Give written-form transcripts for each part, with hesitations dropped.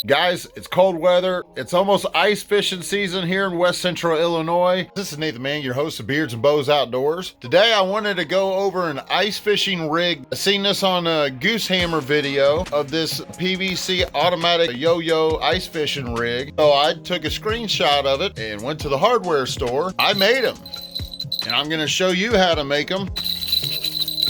Guys, it's cold weather. It's almost ice fishing season here in West Central Illinois. This is Nathan Mann, your host of Beards and Bows Outdoors. Today I wanted to go over an ice fishing rig. I seen this on a Goose Hammer video of this PVC automatic yo-yo ice fishing rig. So I took a screenshot of it and went to the hardware store. I made them, and I'm gonna show you how to make them.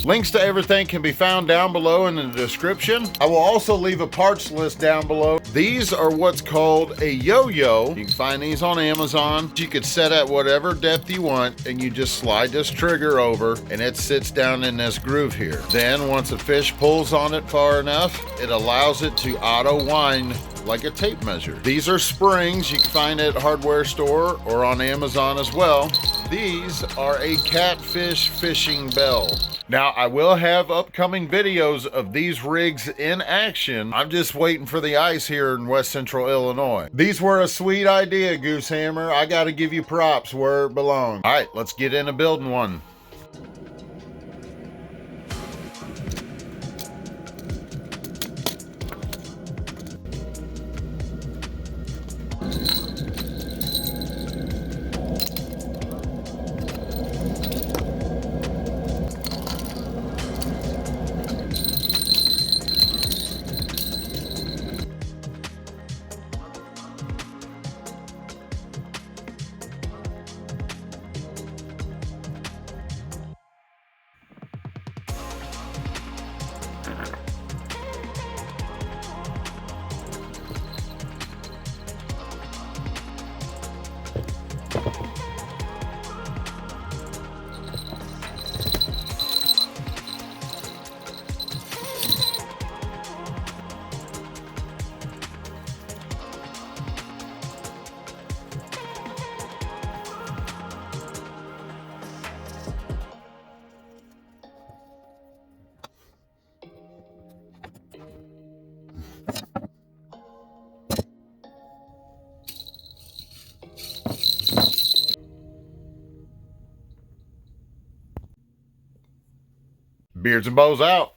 Links to everything can be found down below in the description. I will also leave a parts list down below. These are what's called a yo-yo. You can find these on Amazon. You could set at whatever depth you want, and you just slide this trigger over and it sits down in this groove here. Then once a fish pulls on it far enough, it allows it to auto wind like a tape measure. These are springs you can find at a hardware store or on Amazon as well. These are a catfish fishing bell. Now, I will have upcoming videos of these rigs in action. I'm just waiting for the ice here in West Central Illinois. These were a sweet idea, Goose Hammer. I gotta give you props where it belongs. All right, let's get into building one. Beards and Bows out.